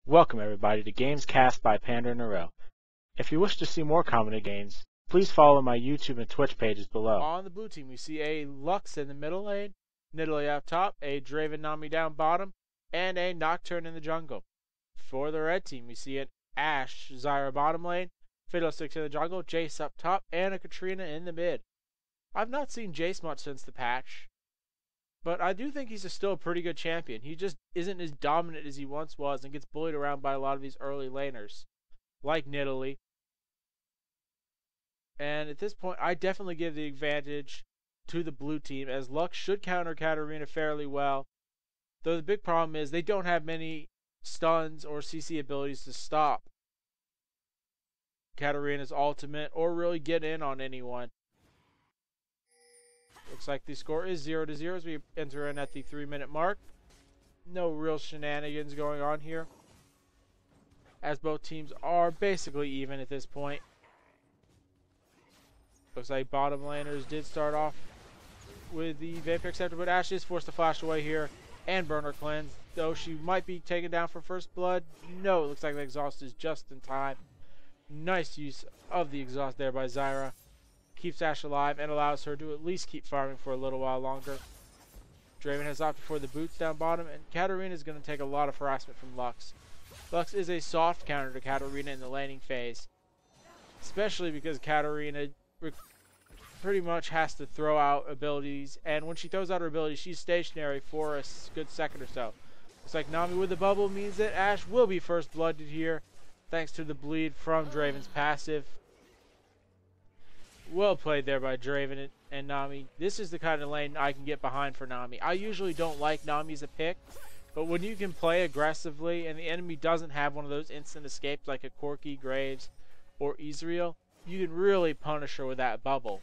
Welcome everybody to Games Cast by PanderNyrl. If you wish to see more commented games, please follow my YouTube and Twitch pages below. On the blue team, we see a Lux in the middle lane, Nidalee up top, a Draven Nami down bottom, and a Nocturne in the jungle. For the red team, we see an Ashe, Zyra bottom lane, Fiddlesticks in the jungle, Jayce up top, and a Katarina in the mid. I've not seen Jayce much since the patch, but I do think he's still a pretty good champion. He just isn't as dominant as he once was and gets bullied around by a lot of these early laners, like Nidalee. And at this point, I definitely give the advantage to the blue team, as Lux should counter Katarina fairly well. Though the big problem is they don't have many stuns or CC abilities to stop Katarina's ultimate or really get in on anyone. Looks like the score is 0-0 as we enter in at the 3-minute mark. No real shenanigans going on here, as both teams are basically even at this point. Looks like bottom laners did start off with the Vampire Scepter, but Ashe is forced to flash away here and burn her cleanse, though she might be taken down for first blood. No, it looks like the exhaust is just in time. Nice use of the exhaust there by Zyra. Keeps Ashe alive and allows her to at least keep farming for a little while longer. Draven has opted for the boots down bottom, and Katarina is going to take a lot of harassment from Lux. Lux is a soft counter to Katarina in the laning phase, especially because Katarina pretty much has to throw out abilities, and when she throws out her abilities, she's stationary for a good second or so. Looks like Nami with the bubble means that Ashe will be first blooded here, thanks to the bleed from Draven's passive. Well played there by Draven and Nami. This is the kind of lane I can get behind for Nami. I usually don't like Nami as a pick, but when you can play aggressively and the enemy doesn't have one of those instant escapes like a Corki, Graves, or Ezreal, you can really punish her with that bubble.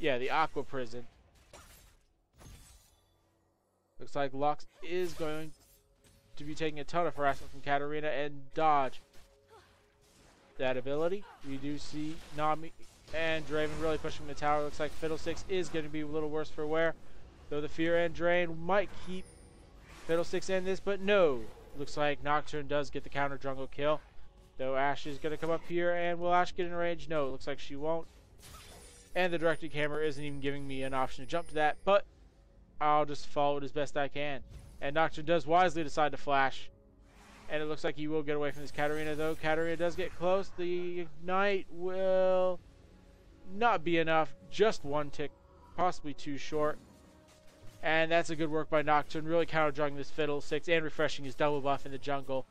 Yeah, the Aqua Prison. Looks like Lux is going to be taking a ton of harassment from Katarina and dodge that ability. We do see Nami and Draven really pushing the tower. Looks like Fiddlesticks is going to be a little worse for wear, though the Fear and Drain might keep Fiddlesticks in this, but no. Looks like Nocturne does get the counter jungle kill, though Ashe is going to come up here, and will Ashe get in range? No, it looks like she won't. And the directed camera isn't even giving me an option to jump to that, but I'll just follow it as best I can. And Nocturne does wisely decide to flash, and it looks like he will get away from this Katarina, though. Katarina does get close. The Ignite will not be enough. Just one tick, possibly too short. And that's a good work by Nocturne, really counter-juggling this Fiddlesticks and refreshing his double buff in the jungle.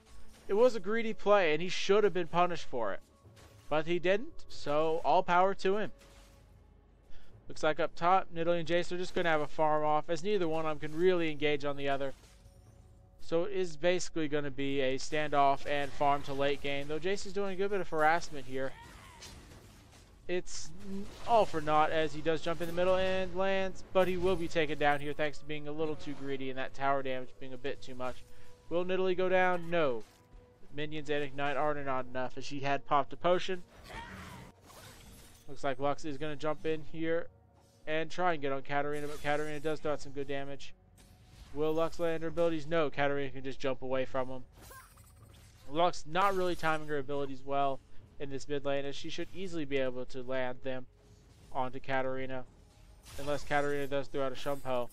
It was a greedy play, and he should have been punished for it. But he didn't, so all power to him. Looks like up top, Nidalee and Jayce are just going to have a farm off, as neither one of them can really engage on the other. So it is basically going to be a standoff and farm to late game, though Jayce is doing a good bit of harassment here. It's all for naught as he does jump in the middle and lands, but he will be taken down here thanks to being a little too greedy and that tower damage being a bit too much. Will Nidalee go down? No. Minions and Ignite are not enough, as she had popped a potion. Looks like Lux is going to jump in here and try and get on Katarina, but Katarina does throw out some good damage. Will Lux land her abilities? No, Katarina can just jump away from him. Lux not really timing her abilities well in this mid lane, as she should easily be able to land them onto Katarina, unless Katarina does throw out a Shumpo.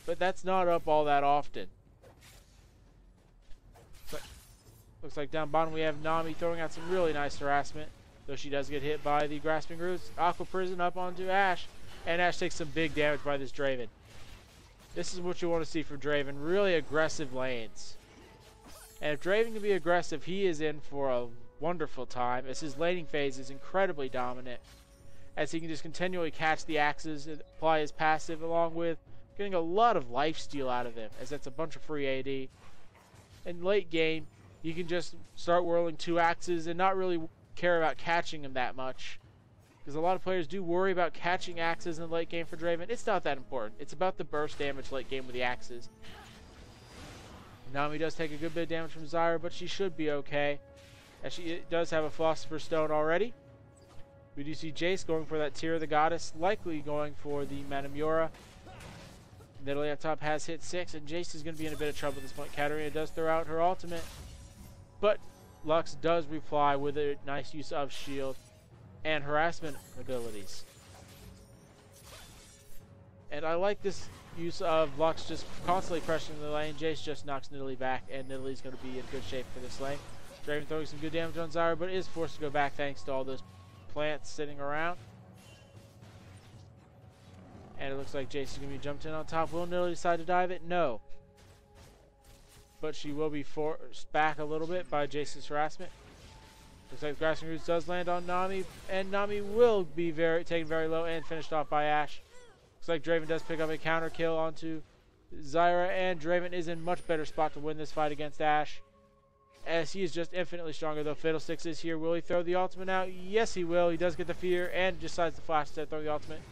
But that's not up all that often. Looks like down bottom we have Nami throwing out some really nice harassment, though she does get hit by the Grasping Roots. Aqua Prison up onto Ashe, and Ashe takes some big damage by this Draven. This is what you want to see from Draven, really aggressive lanes. And if Draven can be aggressive, he is in for a wonderful time, as his laning phase is incredibly dominant, as he can just continually catch the axes and apply his passive, along with getting a lot of lifesteal out of him, as that's a bunch of free AD. In late game, you can just start whirling 2 axes and not really care about catching him that much, because a lot of players do worry about catching axes in the late game for Draven. It's not that important. It's about the burst damage late game with the axes. Nami does take a good bit of damage from Zyra, but she should be okay, as she does have a Philosopher's Stone already. We do see Jayce going for that Tear of the Goddess, likely going for the Manamura. Nidalee up top has hit 6, and Jayce is going to be in a bit of trouble at this point. Katarina does throw out her ultimate, but Lux does reply with a nice use of shield and harassment abilities. And I like this use of Lux just constantly pressuring the lane. Jayce just knocks Nidalee back, and Nidalee's going to be in good shape for this lane. Draven throwing some good damage on Zyra, but is forced to go back thanks to all those plants sitting around. And it looks like Jayce is going to be jumped in on top. Will Nidalee decide to dive it? No. But she will be forced back a little bit by Jayce's harassment. Looks like the Grasping Roots does land on Nami, and Nami will be taken very low and finished off by Ashe. Looks like Draven does pick up a counter kill onto Zyra, and Draven is in much better spot to win this fight against Ashe, as he is just infinitely stronger. Though Fiddlesticks is here, will he throw the ultimate out? Yes, he will. He does get the fear and decides to flash to throw the ultimate,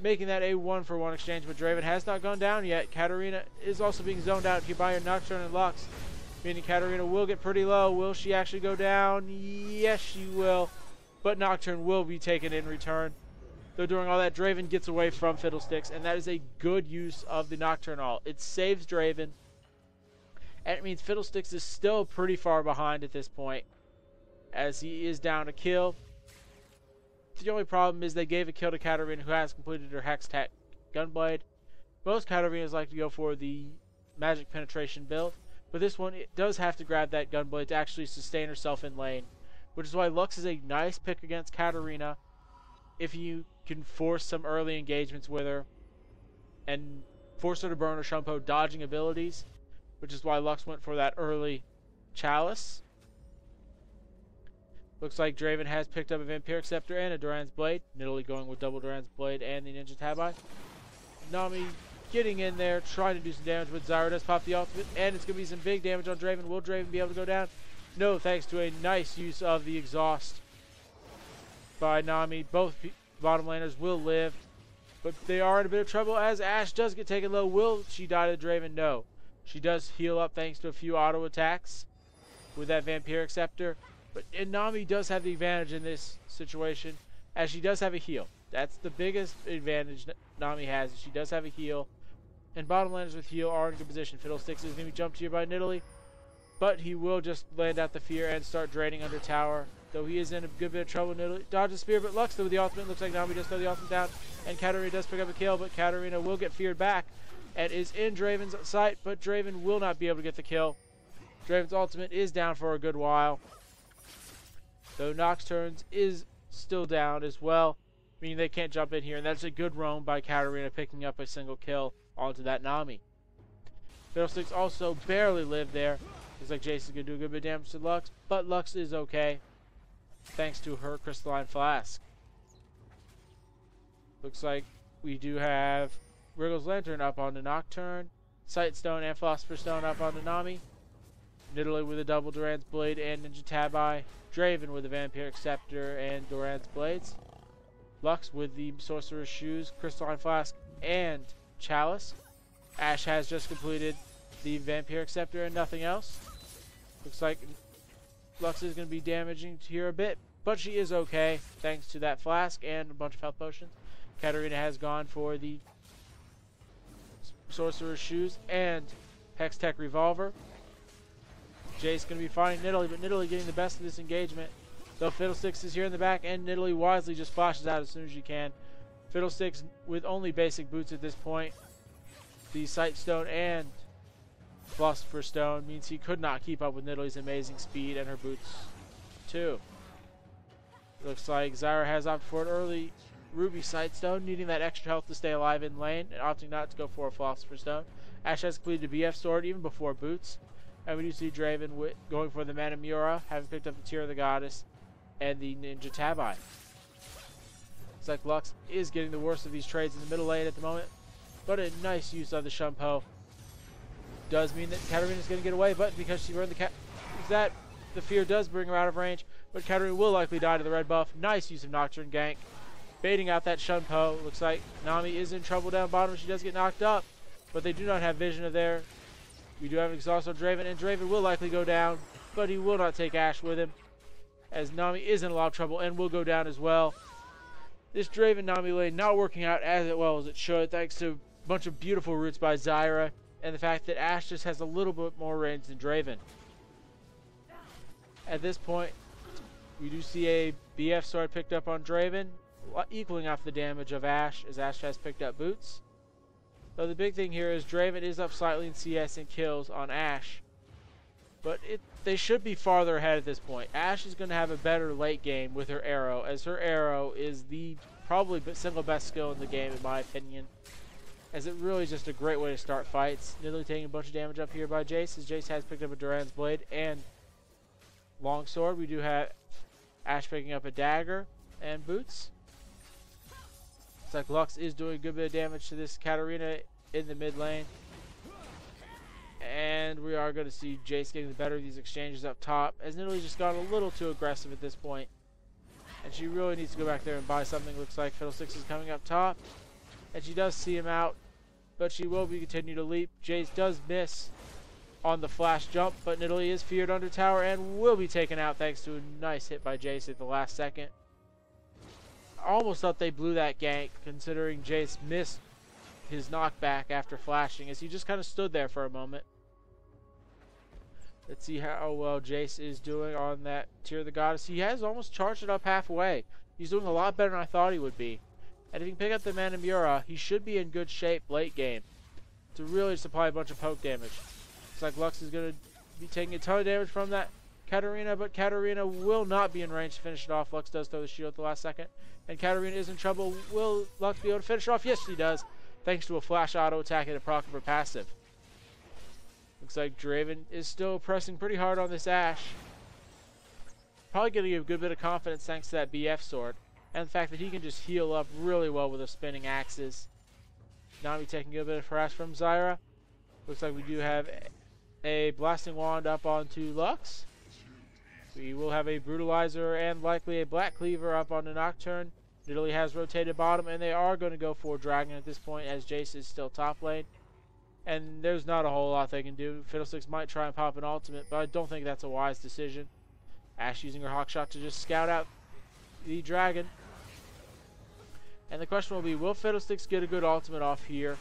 making that a 1-for-1 exchange. But Draven has not gone down yet. Katarina is also being zoned out here by her Nocturne and Lux, meaning Katarina will get pretty low. Will she actually go down? Yes, she will. But Nocturne will be taken in return. Though during all that, Draven gets away from Fiddlesticks, and that is a good use of the Nocturne ult. It saves Draven, and it means Fiddlesticks is still pretty far behind at this point, as he is down a kill. The only problem is they gave a kill to Katarina, who has completed her Hex Tech Gunblade. Most Katarinas like to go for the Magic Penetration build, but this one, it does have to grab that Gunblade to actually sustain herself in lane, which is why Lux is a nice pick against Katarina if you can force some early engagements with her and force her to burn her Shumpo dodging abilities, which is why Lux went for that early Chalice. Looks like Draven has picked up a Vampiric Scepter and a Duran's Blade. Nidalee going with double Duran's Blade and the Ninja Tabi. Nami getting in there, trying to do some damage, but Zyra does pop the ultimate, and it's going to be some big damage on Draven. Will Draven be able to go down? No, thanks to a nice use of the exhaust by Nami. Both bottom laners will live, but they are in a bit of trouble as Ashe does get taken low. Will she die to Draven? No. She does heal up thanks to a few auto attacks with that Vampiric Scepter, and Nami does have the advantage in this situation, as she does have a heal. That's the biggest advantage Nami has. She does have a heal, and bottom laners with heal are in good position. Fiddlesticks is going to be jumped here by Nidalee, but he will just land out the fear and start draining under tower. Though he is in a good bit of trouble. Nidalee dodges spear, but Lux through the ultimate. Looks like Nami does throw the ultimate down, and Katarina does pick up a kill, but Katarina will get feared back and is in Draven's sight, but Draven will not be able to get the kill. Draven's ultimate is down for a good while, though Nocturne's is still down as well, meaning they can't jump in here, and that's a good roam by Katarina picking up a single kill onto that Nami. Fiddlesticks also barely lived there. Looks like Jayce is going to do a good bit of damage to Lux, but Lux is okay, thanks to her Crystalline Flask. Looks like we do have Wriggle's Lantern up on the Nocturne, Sight Stone and Philosopher's Stone up on the Nami, Nidalee with a double Duran's Blade and Ninja Tabi, Draven with a Vampiric Scepter and Duran's Blades, Lux with the Sorcerer's Shoes, Crystalline Flask, and Chalice. Ashe has just completed the Vampiric Scepter and nothing else. Looks like Lux is going to be damaging here a bit, but she is okay thanks to that flask and a bunch of health potions. Katarina has gone for the Sorcerer's Shoes and Hex Tech Revolver. Jayce going to be fighting Nidalee, but Nidalee getting the best of this engagement. Though Fiddlesticks is here in the back, and Nidalee wisely just flashes out as soon as she can. Fiddlesticks with only basic boots at this point. The Sight Stone and Philosopher's Stone means he could not keep up with Nidalee's amazing speed and her boots too. Looks like Zyra has opted for an early Ruby Sight Stone, needing that extra health to stay alive in lane, and opting not to go for a Philosopher's Stone. Ashe has completed a BF Sword even before boots. And we do see Draven going for the Manamura, having picked up the Tear of the Goddess and the Ninja Tabi. Looks like Lux is getting the worst of these trades in the middle lane at the moment, but a nice use of the Shumpo does mean that Katarina is going to get away, but because she burned the fear does bring her out of range, but Katarina will likely die to the red buff. Nice use of Nocturne gank, baiting out that Shumpo. Looks like Nami is in trouble down bottom. She does get knocked up, but they do not have vision of there. We do have an exhaust on Draven, and Draven will likely go down, but he will not take Ashe with him, as Nami is in a lot of trouble and will go down as well. This Draven-Nami lane not working out as well as it should, thanks to a bunch of beautiful roots by Zyra, and the fact that Ashe just has a little bit more range than Draven. At this point, we do see a BF sword picked up on Draven, equaling out the damage of Ashe, as Ashe has picked up boots. So the big thing here is Draven is up slightly in CS and kills on Ashe, but they should be farther ahead at this point. Ashe is going to have a better late game with her arrow, as her arrow is the probably single best skill in the game in my opinion, as it really is just a great way to start fights. Nidalee taking a bunch of damage up here by Jayce, as Jayce has picked up a Duran's Blade and Longsword. We do have Ashe picking up a dagger and boots. Looks like Lux is doing a good bit of damage to this Katarina in the mid lane. And we are going to see Jayce getting the better of these exchanges up top, as Nidalee just got a little too aggressive at this point. And she really needs to go back there and buy something. Looks like Fiddlesticks is coming up top. And she does see him out, but she will be continue to leap. Jayce does miss on the flash jump, but Nidalee is feared under tower and will be taken out thanks to a nice hit by Jayce at the last second. I almost thought they blew that gank, considering Jayce missed his knockback after flashing, as he just kind of stood there for a moment. Let's see how well Jayce is doing on that Tear of the Goddess. He has almost charged it up halfway. He's doing a lot better than I thought he would be. And if he can pick up the PanderNyrl, he should be in good shape late game to really supply a bunch of poke damage. Looks like Lux is going to be taking a ton of damage from that Katarina, but Katarina will not be in range to finish it off. Lux does throw the shield at the last second, and Katarina is in trouble. Will Lux be able to finish it off? Yes, she does, thanks to a flash auto attack and a proc of her passive. Looks like Draven is still pressing pretty hard on this Ashe. Probably going to give a good bit of confidence thanks to that BF sword, and the fact that he can just heal up really well with those spinning axes. Nami taking a good bit of harass from Zyra. Looks like we do have a blasting wand up onto Lux. We will have a brutalizer and likely a black cleaver up on the Nocturne. Nidalee has rotated bottom, and they are going to go for dragon at this point, as Jayce is still top lane. And there's not a whole lot they can do. Fiddlesticks might try and pop an ultimate, but I don't think that's a wise decision. Ashe using her hawkshot to just scout out the dragon. And the question will be, will Fiddlesticks get a good ultimate off here?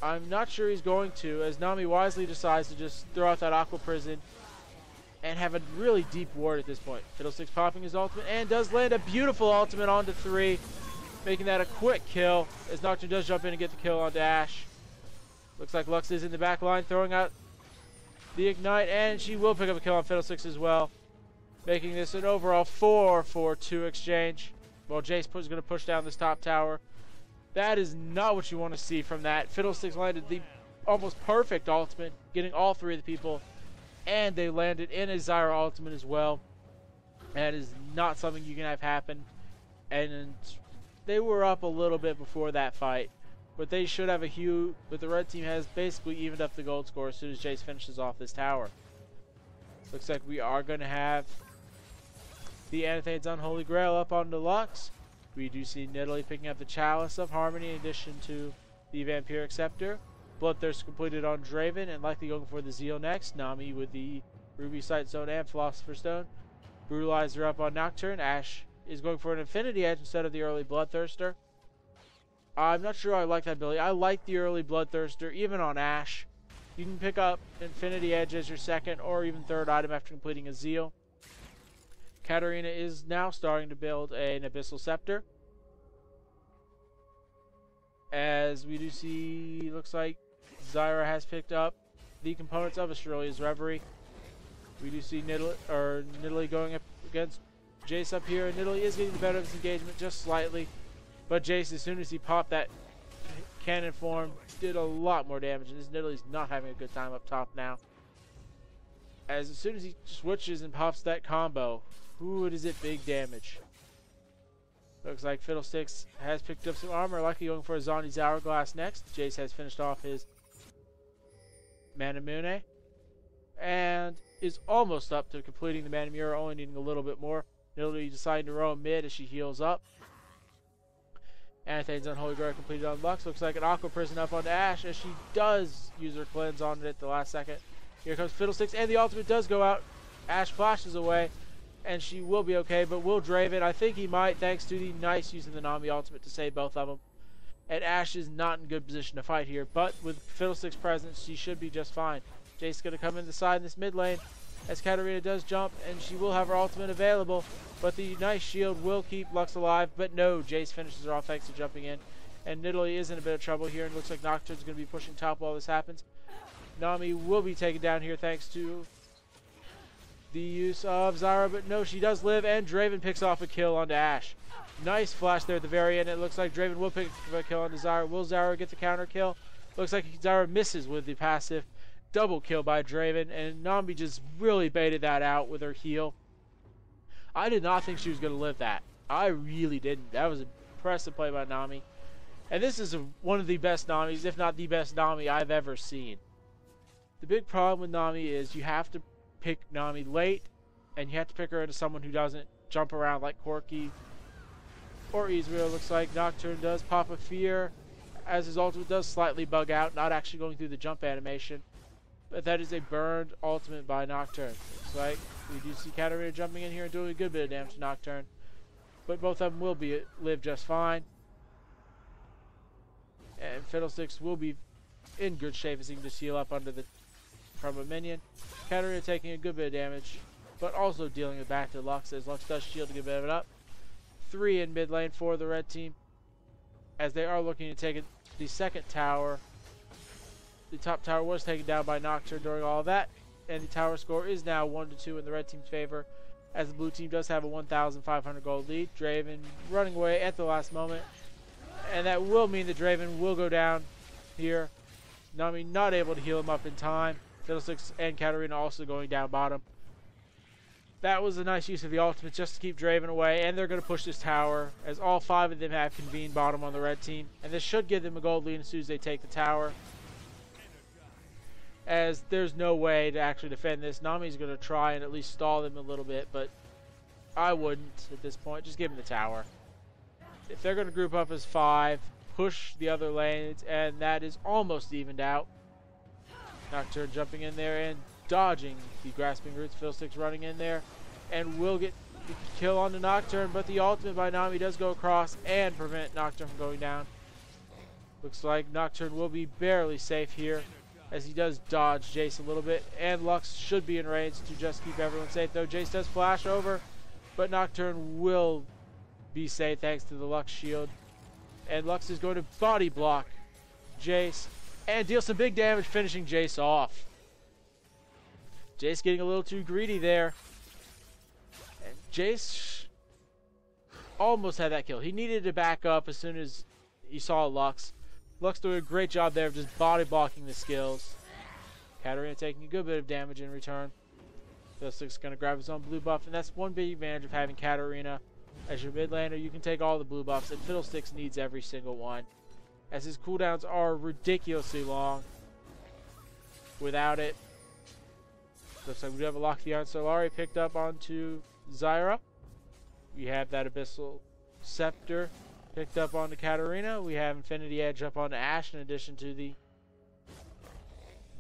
I'm not sure he's going to, as Nami wisely decides to just throw out that Aqua Prison and have a really deep ward at this point. Fiddlesticks popping his ultimate and does land a beautiful ultimate onto 3, making that a quick kill, as Nocturne does jump in and get the kill onto Ashe. Looks like Lux is in the back line throwing out the Ignite, and she will pick up a kill on Fiddlesticks as well, making this an overall 4-4-2 exchange. Well, Jayce is going to push down this top tower. That is not what you want to see from that. Fiddlesticks landed the almost perfect ultimate, getting all 3 of the people, and they landed in a Zyra ultimate as well. That is not something you can have happen. And they were up a little bit before that fight, but they should have a hue. But the red team has basically evened up the gold score as soon as Jayce finishes off this tower. Looks like we are going to have the Anathane's Unholy Grail up on the Lux. We do see Nidalee picking up the Chalice of Harmony in addition to the Vampiric Scepter. Bloodthirst completed on Draven, and likely going for the Zeal next. Nami with the Ruby Sight Stone and Philosopher's Stone. Brutalizer up on Nocturne. Ashe is going for an Infinity Edge instead of the early Bloodthirster. I'm not sure I like that ability. I like the early Bloodthirster, even on Ashe. You can pick up Infinity Edge as your second or even third item after completing a Zeal. Katarina is now starting to build an Abyssal Scepter, as we do see, looks like Zyra has picked up the components of Australia's Reverie. We do see Nidalee going up against Jayce up here, and Nidalee is getting the better of his engagement just slightly, but Jayce, as soon as he popped that cannon form, did a lot more damage, and this Nidalee's not having a good time up top now. As soon as he switches and pops that combo, ooh, is it big damage. Looks like Fiddlesticks has picked up some armor, likely going for a Zondi's Hourglass next. Jayce has finished off his Manamune, and is almost up to completing the PanderNyrl, only needing a little bit more. Nidalee deciding to roam mid as she heals up. Anathane's Unholy Grail completed on Lux. Looks like an Aqua Prison up onto Ashe, as she does use her cleanse on it at the last second. Here comes Fiddlesticks, and the ultimate does go out. Ashe flashes away, and she will be okay, but will Draven? I think he might, thanks to the nice use of the Nami ultimate to save both of them. And Ashe is not in good position to fight here, but with Fiddlesticks' presence, she should be just fine. Jayce going to come in the side in this mid lane, as Katarina does jump, and she will have her ultimate available, but the nice shield will keep Lux alive, but no, Jayce finishes her off thanks to jumping in, and Nidalee is in a bit of trouble here, and looks like Nocturne's going to be pushing top while this happens. Nami will be taken down here thanks to the use of Zyra, but no, she does live, and Draven picks off a kill onto Ashe. Nice flash there at the very end. It looks like Draven will pick a kill onto Zyra. Will Zyra get the counter kill? Looks like Zyra misses with the passive. Double kill by Draven, and Nami just really baited that out with her heal. I did not think she was going to live that. I really didn't. That was an impressive play by Nami. And this is one of the best Namis, if not the best Nami I've ever seen. The big problem with Nami is you have to pick Nami late, and you have to pick her into someone who doesn't jump around like Corki or Israel. Looks like Nocturne does pop a fear, as his ultimate does slightly bug out, not actually going through the jump animation. But that is a burned ultimate by Nocturne. Looks like we do see Katarina jumping in here and doing a good bit of damage to Nocturne. But both of them will live just fine. And Fiddlesticks will be in good shape as he can just heal up from a minion. Katarina taking a good bit of damage, but also dealing it back to Lux, as Lux does shield a good bit of it up. 3 in mid lane for the red team, as they are looking to take the second tower. The top tower was taken down by Nocturne during all of that, and the tower score is now 1-2 in the red team's favor, as the blue team does have a 1,500 gold lead. Draven running away at the last moment, and that will mean that Draven will go down here. Nami not able to heal him up in time. Fiddlesticks and Katarina also going down bottom. That was a nice use of the ultimate just to keep Draven away, and they're going to push this tower, as all 5 of them have convened bottom on the red team, and this should give them a gold lead as soon as they take the tower, as there's no way to actually defend this. Nami's going to try and at least stall them a little bit, but I wouldn't at this point. Just give them the tower. If they're going to group up as 5, push the other lanes, and that is almost evened out. Nocturne jumping in there and dodging the grasping roots. Fiddlesticks running in there and will get the kill on the Nocturne, but the ultimate by Nami does go across and prevent Nocturne from going down. Looks like Nocturne will be barely safe here, as he does dodge Jayce a little bit, and Lux should be in range to just keep everyone safe, though Jayce does flash over, but Nocturne will be safe thanks to the Lux shield, and Lux is going to body block Jayce and deal some big damage, finishing Jayce off. Jayce getting a little too greedy there, and Jayce almost had that kill. He needed to back up as soon as he saw Lux. Lux doing a great job there of just body blocking the skills. Katarina taking a good bit of damage in return. Fiddlesticks going to grab his own blue buff, and that's one big advantage of having Katarina as your mid laner. You can take all the blue buffs, and Fiddlesticks needs every single one, as his cooldowns are ridiculously long. Without it, looks like we do have a Lock the Iron Solari picked up onto Zyra. We have that Abyssal Scepter picked up onto Katarina. We have Infinity Edge up onto Ashe, in addition to the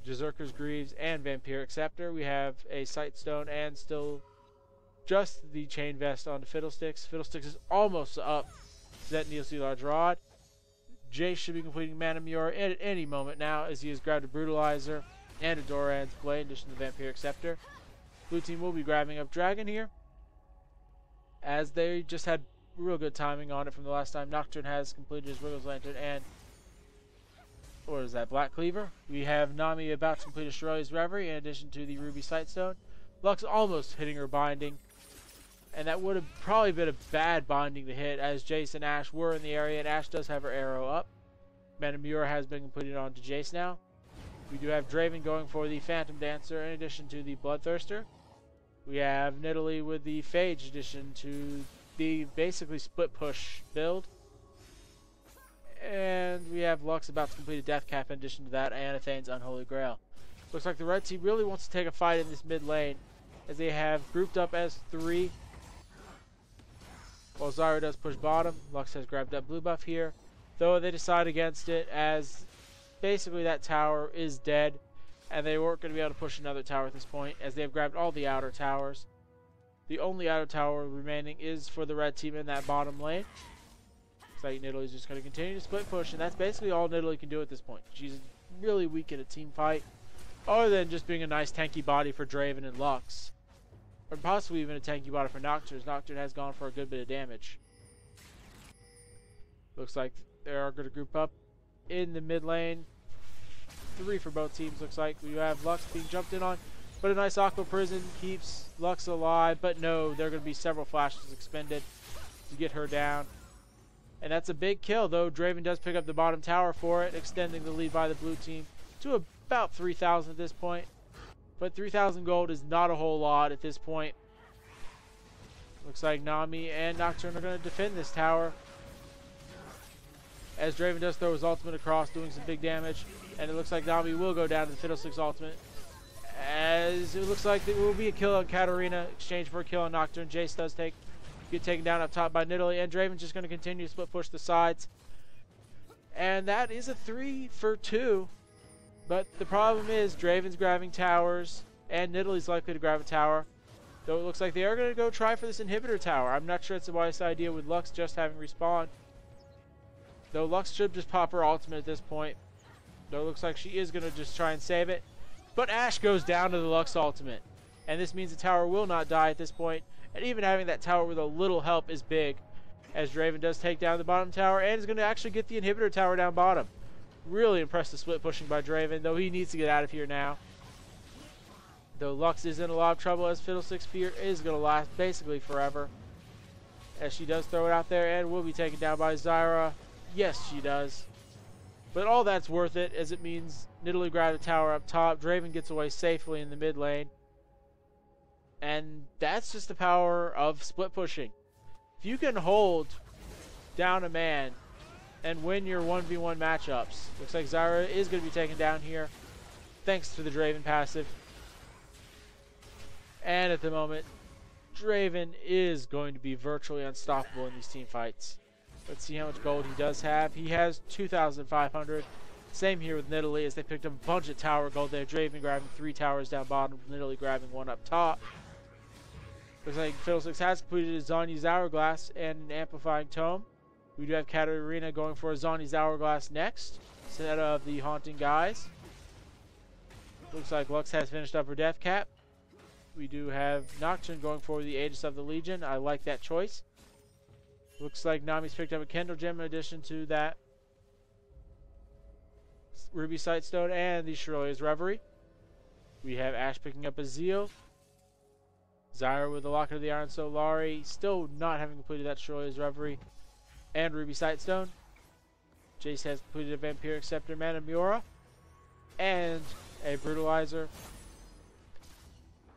Berserker's Greaves and Vampiric Scepter. We have a Sightstone and still just the Chain Vest onto Fiddlesticks. Fiddlesticks is almost up to that Neil Sea Large Rod. Jayce should be completing Mana Muir at any moment now, as he has grabbed a Brutalizer and a Doran's Blade, in addition to the Vampiric Scepter. Blue team will be grabbing up Dragon here, as they just had real good timing on it from the last time. Nocturne has completed his Wiggles Lantern and, what is that, Black Cleaver. We have Nami about to complete Australia's Reverie, in addition to the Ruby Sightstone. Lux almost hitting her binding, and that would have probably been a bad binding to hit, as Jayce and Ashe were in the area, and Ashe does have her arrow up. Mana Muir has been completed onto Jayce now. We do have Draven going for the Phantom Dancer, in addition to the Bloodthirster. We have Nidalee with the Phage, addition to the basically split push build. And we have Lux about to complete a Death Cap, in addition to that, and Athane's Unholy Grail. Looks like the red team really wants to take a fight in this mid lane, as they have grouped up as 3. While Zyra does push bottom, Lux has grabbed up blue buff here, though they decide against it, as basically that tower is dead, and they weren't going to be able to push another tower at this point, as they have grabbed all the outer towers. The only outer tower remaining is for the red team in that bottom lane. Looks like Nidalee is just going to continue to split push, and that's basically all Nidalee can do at this point. She's really weak in a team fight, other than just being a nice tanky body for Draven and Lux. Or possibly even a tanky body for Nocturne. Nocturne has gone for a good bit of damage. Looks like they are going to group up in the mid lane. 3 for both teams, looks like. We have Lux being jumped in on. But a nice Aqua Prison keeps Lux alive. But no, there are going to be several flashes expended to get her down. And that's a big kill, though Draven does pick up the bottom tower for it, extending the lead by the blue team to about 3,000 at this point. But 3,000 gold is not a whole lot at this point. Looks like Nami and Nocturne are going to defend this tower, as Draven does throw his ultimate across, doing some big damage. And it looks like Nami will go down to the Fiddlesticks ultimate, as it looks like there will be a kill on Katarina, exchange for a kill on Nocturne. Jayce does get taken down up top by Nidalee, and Draven's just going to continue to split push the sides. And that is a 3 for 2. But the problem is Draven's grabbing towers, and Nidalee's likely to grab a tower. Though it looks like they are going to go try for this inhibitor tower. I'm not sure it's the wisest idea with Lux just having respawned. Though Lux should just pop her ultimate at this point. Though it looks like she is going to just try and save it. But Ashe goes down to the Lux ultimate. And this means the tower will not die at this point. And even having that tower with a little help is big, as Draven does take down the bottom tower and is going to actually get the inhibitor tower down bottom. Really impressive split pushing by Draven, though he needs to get out of here now. Though Lux is in a lot of trouble, as Fiddlesticks Spear is going to last basically forever, as she does throw it out there and will be taken down by Zyra. Yes, she does. But all that's worth it, as it means Nidalee grabbed a tower up top. Draven gets away safely in the mid lane. And that's just the power of split pushing. If you can hold down a man and win your 1v1 matchups, looks like Zyra is going to be taken down here, thanks to the Draven passive. And at the moment, Draven is going to be virtually unstoppable in these team fights. Let's see how much gold he does have. He has 2,500. Same here with Nidalee, as they picked up a bunch of tower gold there. Draven grabbing 3 towers down bottom, Nidalee grabbing 1 up top. Looks like Fiddlesticks has completed his Zhonya's Hourglass and an Amplifying Tome. We do have Katarina going for a Zhonya's Hourglass next, instead of the Haunting Guise. Looks like Lux has finished up her Death Cap. We do have Nocturne going for the Aegis of the Legion. I like that choice. Looks like Nami's picked up a Kendall Gem in addition to that Ruby Sightstone and the Shirley's Reverie. We have Ashe picking up a Zeal. Zyra with the Locket of the Iron Solari, still not having completed that Shirley's Reverie and Ruby Sightstone. Jayce has completed a Vampiric Scepter, Mana Miura, and a Brutalizer.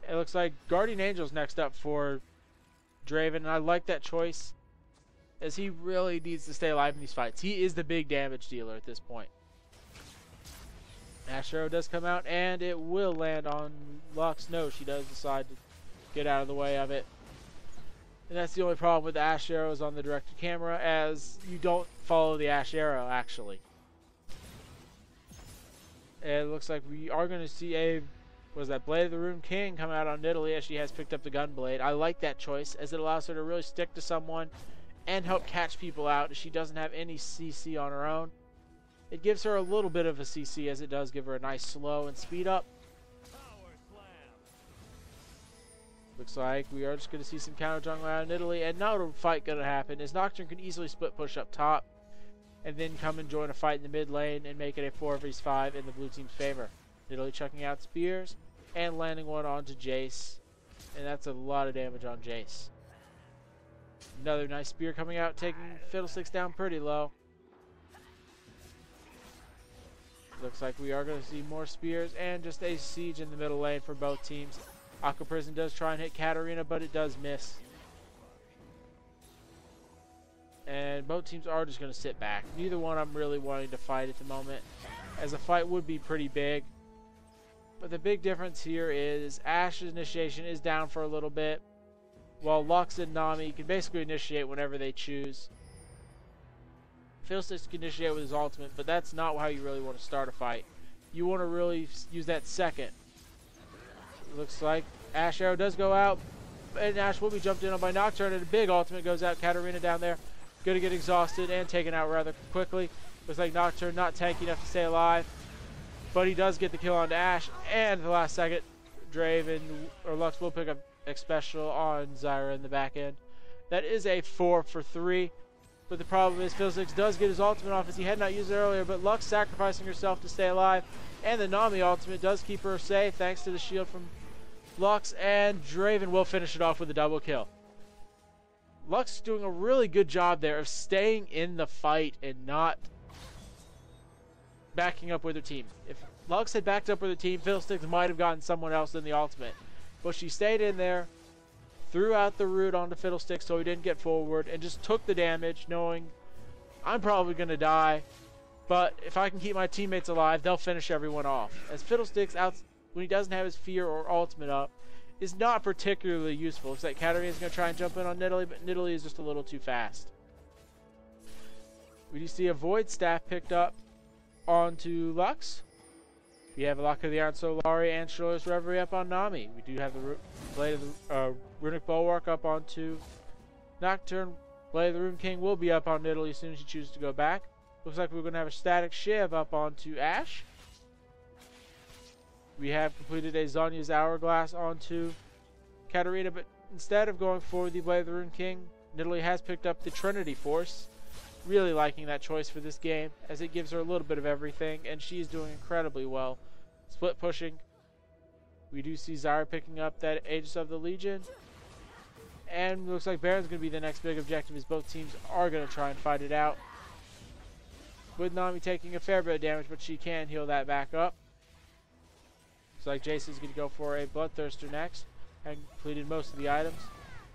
It looks like Guardian Angel's next up for Draven, and I like that choice, as he really needs to stay alive in these fights. He is the big damage dealer at this point. Ashe Arrow does come out, and it will land on Lux. No, she does decide to get out of the way of it. And that's the only problem with the Ashe Arrows on the directed camera, as you don't follow the Ashe Arrow, actually. And it looks like we are going to see a, Blade of the Rune King come out on Nidalee, as she has picked up the Gunblade. I like that choice, as it allows her to really stick to someone and help catch people out, as she doesn't have any CC on her own. It gives her a little bit of a CC, as it does give her a nice slow and speed up. Looks like we are just going to see some counter jungle out of Nidalee, and not a fight going to happen, as Nocturne can easily split push up top and then come and join a fight in the mid lane and make it a 4 vs 5 in the blue team's favor. Nidalee chucking out spears and landing one onto Jayce, and that's a lot of damage on Jayce. Another nice spear coming out, taking Fiddlesticks down pretty low. Looks like we are going to see more spears and just a siege in the middle lane for both teams. Aqua Prison does try and hit Katarina, but it does miss. And both teams are just going to sit back. Neither one I'm really wanting to fight at the moment, as a fight would be pretty big. But the big difference here is Ashe's initiation is down for a little bit, while Lux and Nami can basically initiate whenever they choose. Fiddlesticks can initiate with his ultimate, but that's not how you really want to start a fight. You want to really use that second. It looks like Ashe Arrow does go out, and Ashe will be jumped in on by Nocturne, and a big ultimate goes out. Katarina down there, going to get exhausted and taken out rather quickly. Looks like Nocturne not tanky enough to stay alive. But he does get the kill on Ashe, and at the last second, Draven or Lux will pick up Xpecial on Zyra in the back end. That is a 4 for 3. But the problem is Fiddlesticks does get his ultimate off as he had not used it earlier, but Lux sacrificing herself to stay alive. And the Nami ultimate does keep her safe thanks to the shield from Lux, and Draven will finish it off with a double kill. Lux doing a really good job there of staying in the fight and not backing up with her team. If Lux had backed up with her team, Fiddlesticks might have gotten someone else in the ultimate. But she stayed in there, threw out the root onto Fiddlesticks so he didn't get forward, and just took the damage, knowing I'm probably going to die, but if I can keep my teammates alive, they'll finish everyone off. As Fiddlesticks, when he doesn't have his fear or ultimate up, is not particularly useful. Looks like Katarina is going to try and jump in on Nidalee, but Nidalee is just a little too fast. We do see a Void Staff picked up onto Lux. We have a Lock of the Iron Solari and Cholo's Reverie up on Nami. We do have the Blade of the Runic Bulwark up onto Nocturne. Blade of the Rune King will be up on Nidalee as soon as she chooses to go back. Looks like we're going to have a Static Shiv up onto Ashe. We have completed a Zhonya's Hourglass onto Katarina, but instead of going for the Blade of the Rune King, Nidalee has picked up the Trinity Force. Really liking that choice for this game, as it gives her a little bit of everything, and she's doing incredibly well. Split pushing. We do see Zyra picking up that Aegis of the Legion. And looks like Baron's going to be the next big objective, as both teams are going to try and fight it out. With Nami taking a fair bit of damage, but she can heal that back up. Looks like Jayce is going to go for a Bloodthirster next, and completed most of the items.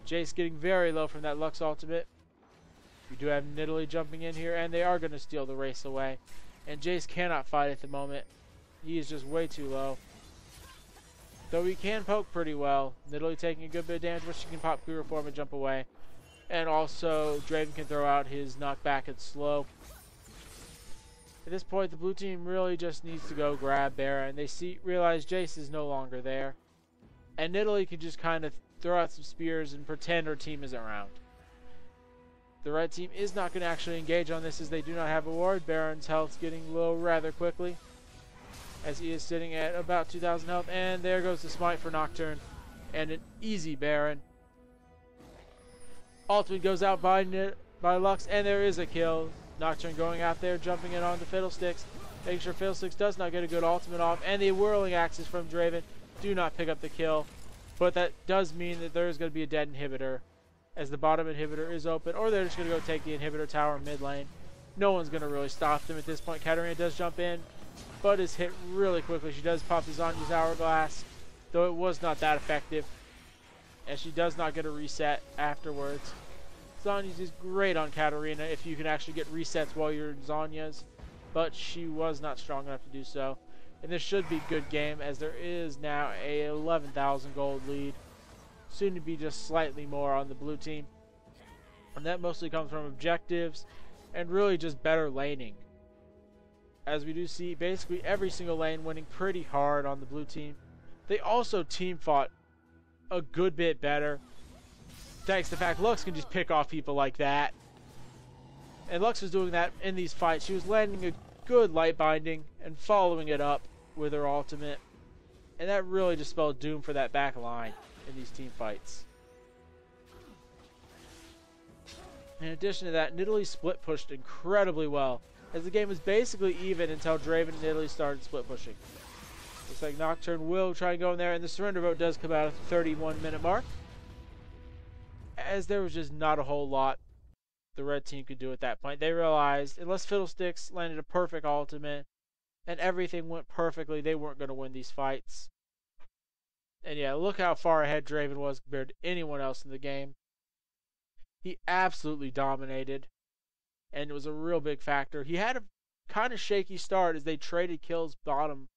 Jayce getting very low from that Lux ultimate. We do have Nidalee jumping in here, and they are going to steal the race away. And Jayce cannot fight at the moment. He is just way too low. Though he can poke pretty well. Nidalee taking a good bit of damage, but she can pop Clear Reform and jump away. And also, Draven can throw out his knockback and slow. At this point, the blue team really just needs to go grab Baron. They realize Jayce is no longer there. And Nidalee can just kind of throw out some spears and pretend her team isn't around. The red team is not going to actually engage on this as they do not have a ward. Baron's health's getting low rather quickly, as he is sitting at about 2,000 health. And there goes the smite for Nocturne. And an easy Baron. Ultimate goes out by Lux, and there is a kill. Nocturne going out there, jumping in on the Fiddlesticks, making sure Fiddlesticks does not get a good ultimate off. And the Whirling Axes from Draven do not pick up the kill. But that does mean that there is going to be a dead inhibitor, as the bottom inhibitor is open, or they're just going to go take the inhibitor tower mid lane. No one's going to really stop them at this point. Katarina does jump in, but is hit really quickly. She does pop the Zhonya's Hourglass, though it was not that effective, and she does not get a reset afterwards. Zhonya's is great on Katarina if you can actually get resets while you're in Zhonya's, but she was not strong enough to do so. And this should be a good game, as there is now a 11,000 gold lead. Soon to be just slightly more on the blue team. And that mostly comes from objectives and really just better laning. As we do see basically every single lane winning pretty hard on the blue team. They also team fought a good bit better, thanks to the fact Lux can just pick off people like that. And Lux was doing that in these fights. She was landing a good light binding and following it up with her ultimate. And that really just spelled doom for that back line in these team fights. In addition to that, Nidalee split pushed incredibly well, as the game was basically even until Draven and Nidalee started split pushing. Looks like Nocturne will try and go in there, and the surrender vote does come out at the 31-minute mark, as there was just not a whole lot the red team could do at that point. They realized unless Fiddlesticks landed a perfect ultimate and everything went perfectly, they weren't going to win these fights. And yeah, look how far ahead Draven was compared to anyone else in the game. He absolutely dominated, and it was a real big factor. He had a kind of shaky start as they traded kills bottom,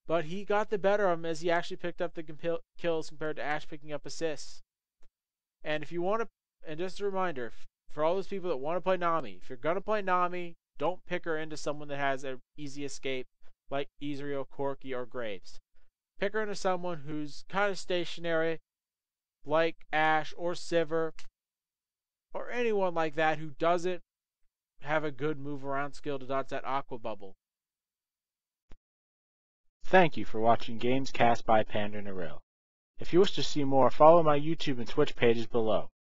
but he got the better of him as he actually picked up the kills compared to Ashe picking up assists. And if you want to, and just a reminder, for all those people that want to play Nami, if you're going to play Nami, don't pick her into someone that has an easy escape like Ezreal, Corki, or Graves. Pick her into someone who's kind of stationary, like Ashe or Sivir, or anyone like that who doesn't have a good move around skill to dodge that Aqua Bubble. Thank you for watching Games Cast by PanderNyrl. If you wish to see more, follow my YouTube and Twitch pages below.